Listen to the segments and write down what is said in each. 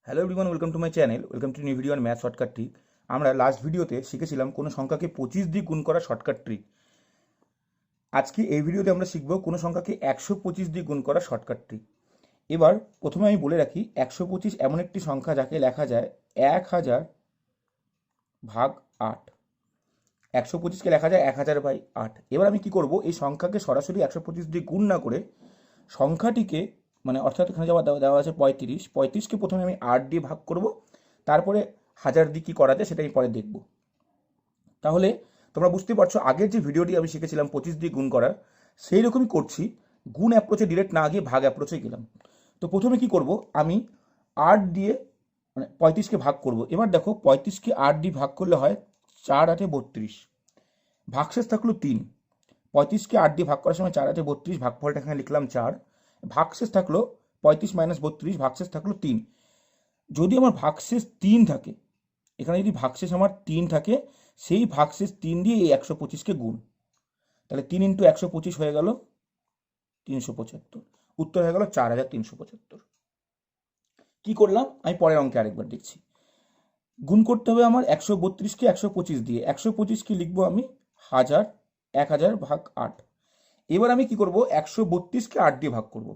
Hello everyone, welcome to my channel. Welcome to new video on math shortcut trick. আমরা last ভিডিওতে শিখেছিলাম কোনো সংখ্যাকে 25 দিয়ে গুণ করা শর্টকাট ট্রিক। আজকে এই ভিডিওতে আমরা শিখব কোনো সংখ্যাকে 125 দিয়ে গুণ করা শর্টকাট ট্রিক। এবার প্রথমে আমি বলে রাখি, 125 এমন একটি সংখ্যা যাকে লেখা যায় 1000 ভাগ 8। 125কে লেখা যায় 1000/8। এবার আমি কি করব, এই সংখ্যাকে সরাসরি 125 দিয়ে গুণ না করে সংখ্যাটিকে মানে অর্থাৎ এখানে যাওয়া দেওয়া আছে 35কে প্রথমে আমি 8 দিয়ে ভাগ করব, তারপরে 1000 দিয়ে কী করা যায় সেটা আমি পরে দেখব। তাহলে তোমরা বুঝতে পারছো, আগের যে ভিডিওটি আমি শিখেছিলাম 25 দিয়ে গুণ করার, সেই রকমই করছি। গুণ অ্যাপ্রোচে ডিরেক্ট না গিয়ে ভাগ অ্যাপ্রোচে গেলাম। তো প্রথমে কি করব, আমি 8 দিয়ে মানে 35কে ভাগ করব। এবার দেখো, 35কে 8 দিয়ে ভাগ করলে হয় 4 8 32। ভাগশেষ থাকলো 3। 35কে 8 দিয়ে ভাগ করার সময় 4 8 32, ভাগফলটা এখানে লিখলাম 4। ভাগশেষ থাকলো 35 - 32, ভাগশেষ থাকলো 3। যদি আমার ভাগশেষ 3 থাকে, এখানে যদি ভাগশেষ আমার 3 থাকে, সেই ভাগশেষ 3 দিয়ে এই 125কে গুণ, তাহলে 3 × 125 হয়ে গেল 375। উত্তর হয়ে গেল 4375। কি করলাম আমি পরের অঙ্কে আরেকবার দেখছি। গুণ করতে হবে আমার 132কে 125 দিয়ে। 125কে লিখবো আমি 1000, 1000 ভাগ 8। এবার আমি কি করব, 132কে 8 দিয়ে ভাগ করব।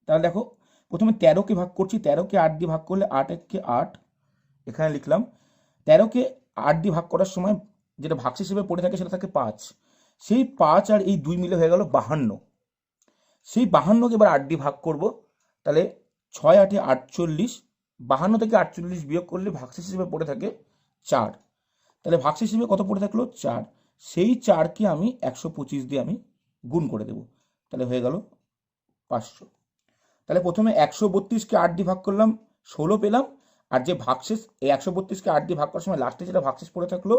তাহলে দেখো, প্রথমে 13কে ভাগ করছি। 13কে 8 দিয়ে ভাগ করলে 8 1 8, এখানে লিখলাম। 13কে 8 দিয়ে ভাগ করার সময় যেটা ভাগশেষ হিসেবে পড়ে থাকে সেটা থাকে 5। সেই 5 আর এই 2 মিলে হয়ে গেল 52। সেই 52কে এবার 8 দিয়ে ভাগ করব। তাহলে 6 8 48। 52 থেকে 48 বিয়োগ করলে ভাগশেষ হিসেবে পড়ে থাকে 4। তাহলে ভাগশেষ হিসেবে কত পড়ে থাকলো 4। সেই 4কে আমি 125 দিয়ে আমি গুণ করে দেব। তাহলে হয়ে গেল 500। তাহলে প্রথমে 132কে 8 দিয়ে ভাগ করলাম, 16 পেলাম। আর যে ভাগশেষ, এই 132কে 8 দিয়ে ভাগ করার সময় লাস্টে যেটা ভাগশেষ পড়ে থাকলো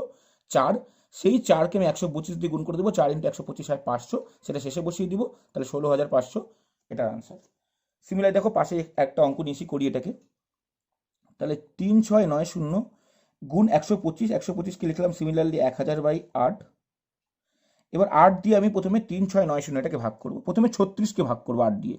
4, সেই 4কে আমি 125 দিয়ে গুণ করে দেবো। 4 × 125 হয় 500, সেটা শেষে বসিয়ে দিব। তাহলে 16500 এটার আনসার। সিমিলার দেখো, পাশে একটা অঙ্ক নিয়েছি, করি এটাকে। তাহলে 3690 গুণ 125। 125কে লিখলাম সিমিলারলি 1000/8। এবার 8 দিয়ে আমি প্রথমে 3690 এটাকে ভাগ করব। প্রথমে 36কে ভাগ করবো 8 দিয়ে।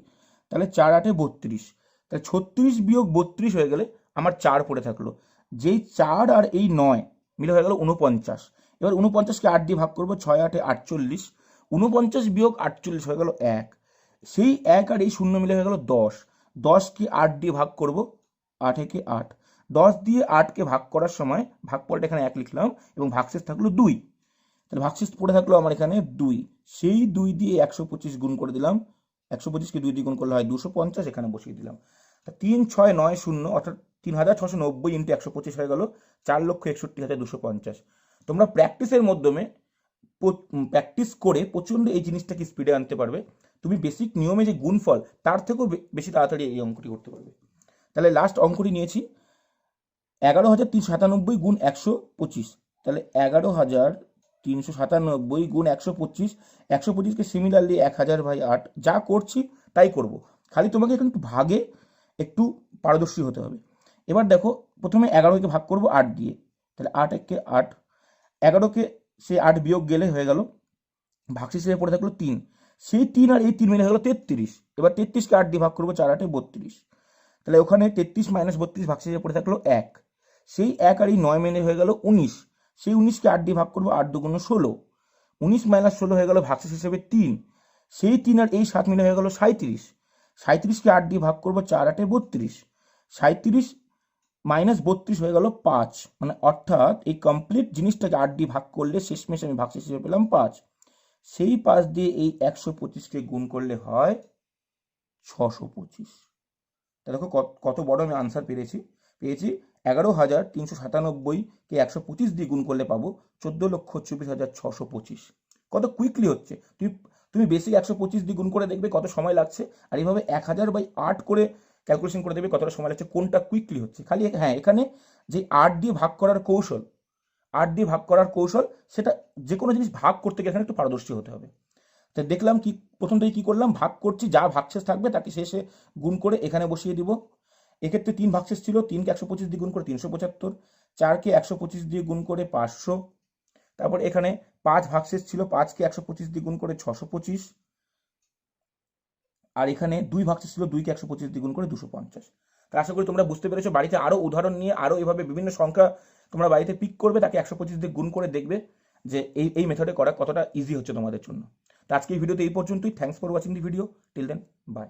তাহলে 4 8 32। তাহলে 36 বিয়োগ 32 হয়ে গেলে আমার 4 পড়ে থাকলো। যেই 4 আর এই 9 মিলে হয়ে গেল 49। এবার 49কে 8 দিয়ে ভাগ করবো। 6 8 48। 49 বিয়োগ 48 হয়ে গেল 1। সেই 1 আর এই 0 মিলে হয়ে গেল 10। 10কে 8 দিয়ে ভাগ করব। 8 1 8। 10 দিয়ে 8কে ভাগ করার সময় ভাগফলটা এখানে 1 লিখলাম এবং ভাগশেষ থাকলো 2। তাহলে ভাগশেষ পড়ে থাকলো আমার এখানে 2। সেই 2 দিয়ে 125 গুণ করে দিলাম। 125কে 2 দিয়ে গুণ করলে হয় 250, এখানে বসিয়ে দিলাম। তা 3690 অর্থাৎ 3690 × 125 হয়ে গেল 4,61,250। তোমরা প্র্যাকটিসের মাধ্যমে প্র্যাকটিস করে প্রচণ্ড এই জিনিসটাকে স্পিডে আনতে পারবে। তুমি বেসিক নিয়মে যে গুণফল, তার থেকেও বেশি তাড়াতাড়ি এই অঙ্কটি করতে পারবে। তাহলে লাস্ট অঙ্কটি নিয়েছি 11,397 গুণ 125। তাহলে 11,397 গুণ 125। 125কে সিমিলারলি 1000/8। যা করছি তাই করব, খালি তোমাকে একটু ভাগে একটু পারদর্শী হতে হবে। এবার দেখো, প্রথমে 11কে ভাগ করব 8 দিয়ে। তাহলে 8 1 8। 11কে সে 8 বিয়োগ গেলে হয়ে গেল, ভাগশেষ হিসেবে পড়ে থাকলো 3। সেই 3 আর এই 3 মিলে হয়ে গেল 33। এবার 33কে 8 দিয়ে ভাগ করবো। 4 8 32। তাহলে ওখানে 33 - 32 ভাগশেষ হিসেবে পড়ে থাকলো 1। সেই 1 আর এই 9 মিলে হয়ে গেল 19। সেই 19কে 8 দিয়ে ভাগ করবো। 8 2 16। 19 - 16 হয়ে গেল ভাগশেষ হিসেবে 3। সেই 3 আর এই 7 মিলে হয়ে গেল 37। 37কে 8 দিয়ে ভাগ করবো। 4 8 32। 37 - 32 হয়ে গেল 5। মানে অর্থাৎ এই কমপ্লিট জিনিসটাকে 8 দিয়ে ভাগ করলে শেষমেশ আমি ভাগশেষ হিসেবে পেলাম 5। সেই 5 দিয়ে এই 125কে গুণ করলে হয় 625। তা দেখো কত বড় আমি আনসার পেয়েছি। 11,397কে 125 দিয়ে গুণ করলে পাবো 14,24,625। কত কুইকলি হচ্ছে। তুমি তুমি বেসিক 125 দিয়ে গুণ করে দেখবে কত সময় লাগছে, আর এইভাবে 1000/8 করে ক্যালকুলেশন করে দেখবে কতটা সময় লাগছে, কোনটা কুইকলি হচ্ছে। খালি হ্যাঁ, এখানে যে 8 দিয়ে ভাগ করার কৌশল, 8 দিয়ে ভাগ করার কৌশল, সেটা যে কোনো জিনিস ভাগ করতে গেলে এখানে একটু পারদর্শী হতে হবে। তো দেখলাম কি, প্রথম থেকে কি করলাম, ভাগ করছি, যা ভাগশেষ থাকবে তাকে শেষে গুণ করে এখানে বসিয়ে দিব। এক্ষেত্রে 3 ভাগশেষ ছিল, 3কে 125 দিয়ে গুণ করে 375। 4কে 125 দিয়ে গুণ করে 500। তারপর এখানে 5 ভাগশেষ ছিল, 5কে 125 দিয়ে গুণ করে 625। আর এখানে 2 ভাগশেষ ছিল, 2কে 125 দিয়ে গুণ করে 250। তো আশা করি তোমরা বুঝতে পেরেছো। বাড়িতে আরও উদাহরণ নিয়ে আরও এভাবে বিভিন্ন সংখ্যা তোমরা বাড়িতে পিক করবে, তাকে 125 দিয়ে গুণ করে দেখবে যে এই মেথডে করা কতটা ইজি হচ্ছে তোমাদের জন্য। তো আজকে এই ভিডিওতে এই পর্যন্তই। Thanks for watching the video. Till then, by.